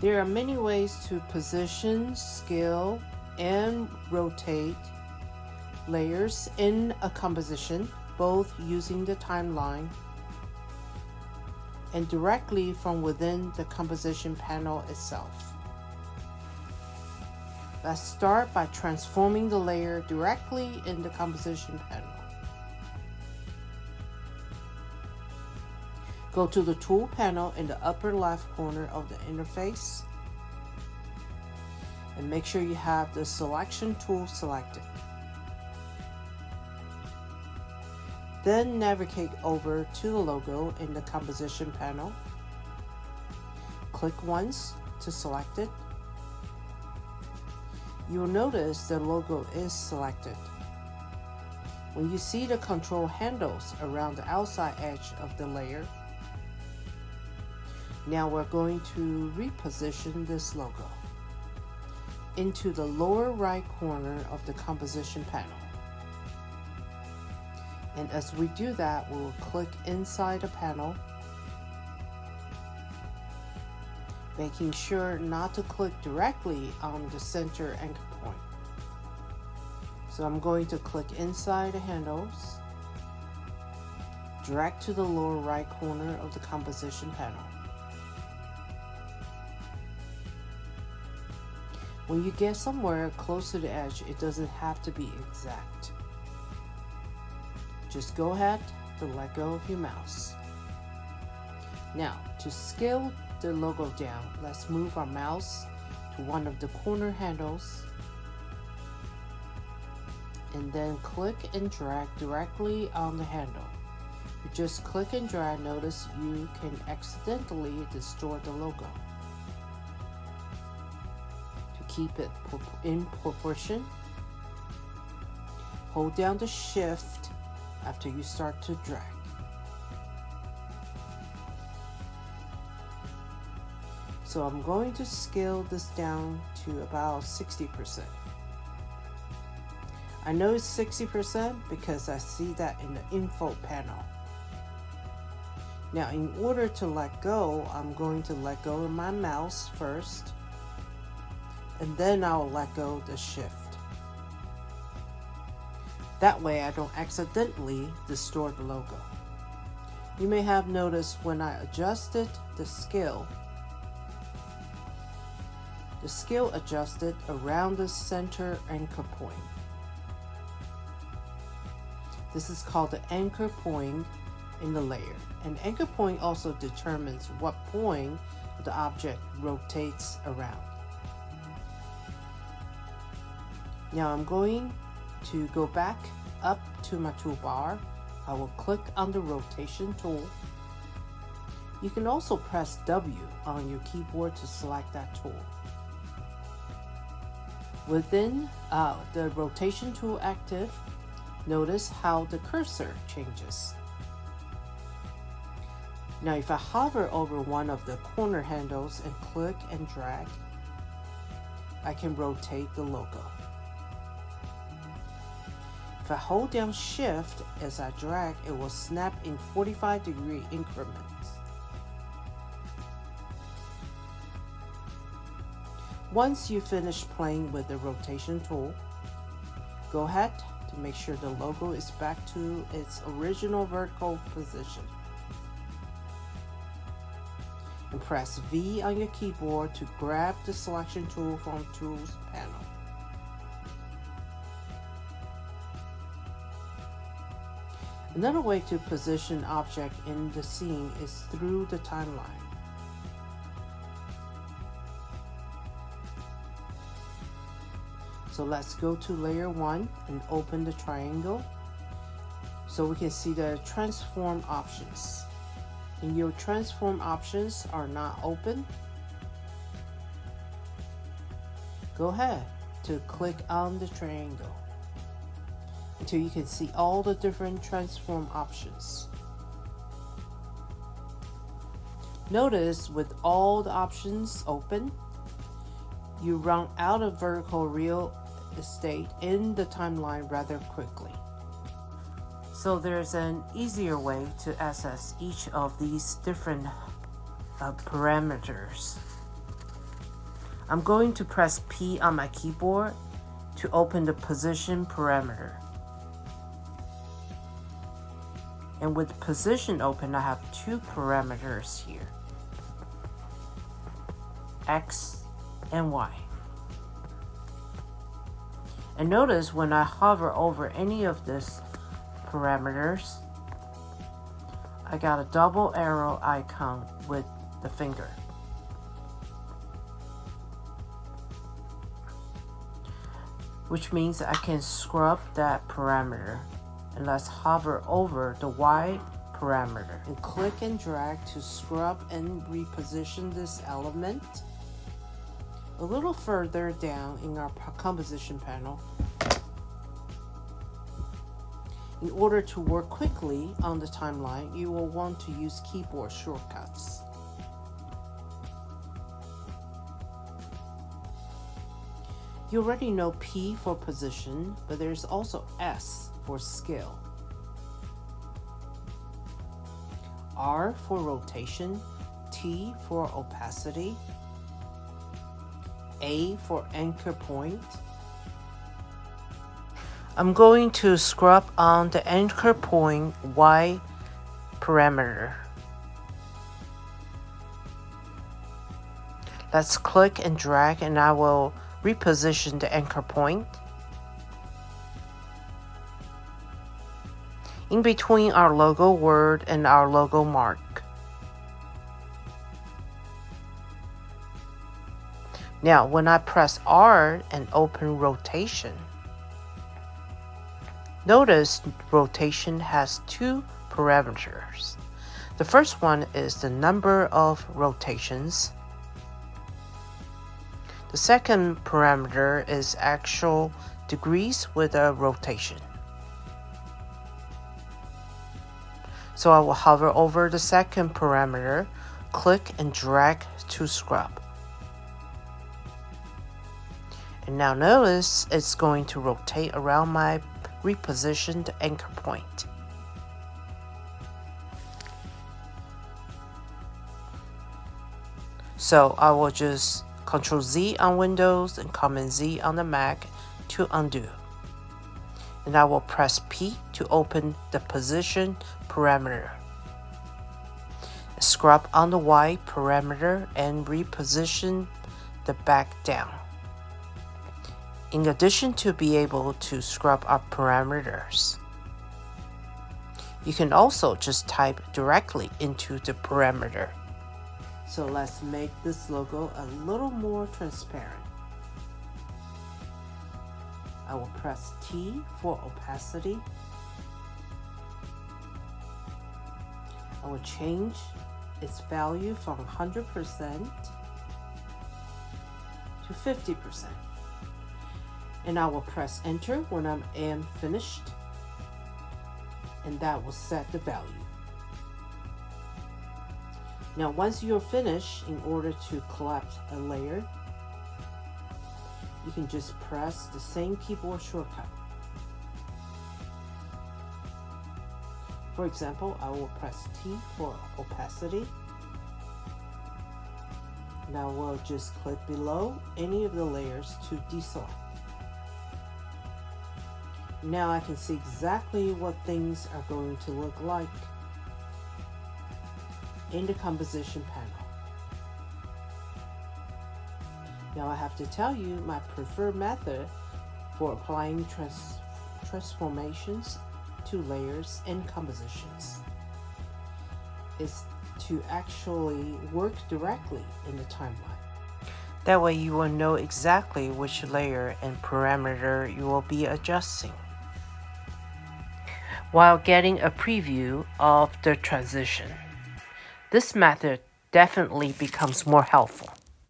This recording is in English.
There are many ways to position, scale, and rotate layers in a composition, both using the timeline and directly from within the composition panel itself. Let's start by transforming the layer directly in the composition panel. Go to the tool panel in the upper left corner of the interface and make sure you have the selection tool selected. Then navigate over to the logo in the composition panel. Click once to select it. You will notice the logo is selected. When you see the control handles around the outside edge of the layer, now we're going to reposition this logo into the lower right corner of the composition panel. And as we do that, we'll click inside the panel, making sure not to click directly on the center anchor point. So I'm going to click inside the handles, drag to the lower right corner of the composition panel. When you get somewhere close to the edge, it doesn't have to be exact. Just go ahead to let go of your mouse. Now, to scale the logo down, let's move our mouse to one of the corner handles and then click and drag directly on the handle. You just click and drag, notice you can accidentally distort the logo. Keep it in proportion, hold down the shift after you start to drag. So I'm going to scale this down to about 60%. I know it's 60% because I see that in the info panel. Now in order to let go, I'm going to let go of my mouse first, and then I'll let go the shift. That way I don't accidentally distort the logo. You may have noticed when I adjusted the scale adjusted around the center anchor point. This is called the anchor point in the layer. And anchor point also determines what point the object rotates around. Now I'm going to go back up to my toolbar. I will click on the rotation tool. You can also press W on your keyboard to select that tool. Within the rotation tool active, notice how the cursor changes. Now if I hover over one of the corner handles and click and drag, I can rotate the logo. If I hold down shift as I drag, it will snap in 45-degree increments. Once you finish playing with the rotation tool, go ahead to make sure the logo is back to its original vertical position. And press V on your keyboard to grab the selection tool from Tools panel. Another way to position object in the scene is through the timeline. So let's go to layer 1 and open the triangle so we can see the transform options. And your transform options are not open, go ahead to click on the triangle until you can see all the different transform options. Notice with all the options open, you run out of vertical real estate in the timeline rather quickly. So there's an easier way to access each of these different parameters. I'm going to press P on my keyboard to open the position parameter. And with position open, I have two parameters here, X and Y. And notice when I hover over any of these parameters, I got a double arrow icon with the finger. Which means I can scrub that parameter. And let's hover over the Y parameter and click and drag to scrub and reposition this element a little further down in our composition panel. In order to work quickly on the timeline, you will want to use keyboard shortcuts. You already know P for position, but there's also S for scale, R for rotation, T for opacity, A for anchor point. I'm going to scrub on the anchor point Y parameter. Let's click and drag and I will reposition the anchor point in between our logo word and our logo mark. Now, when I press R and open rotation, notice rotation has two parameters. The first one is the number of rotations. The second parameter is actual degrees with a rotation. So I will hover over the second parameter, click and drag to scrub. And now notice it's going to rotate around my repositioned anchor point. So I will just Ctrl Z on Windows and Command Z on the Mac to undo. And I will press P to open the position parameter. Scrub on the Y parameter and reposition the back down. In addition to be able to scrub up parameters, you can also just type directly into the parameter. So let's make this logo a little more transparent. I will press T for opacity. I will change its value from 100% to 50%. And I will press enter when I am finished. And that will set the value. Now, once you're finished, in order to collapse a layer, you can just press the same keyboard shortcut. For example, I will press T for opacity. And I will just click below any of the layers to deselect. Now I can see exactly what things are going to look like in the composition panel. Now I have to tell you my preferred method for applying transformations to layers and compositions is to actually work directly in the timeline. That way you will know exactly which layer and parameter you will be adjusting, while getting a preview of the transition. This method definitely becomes more helpful.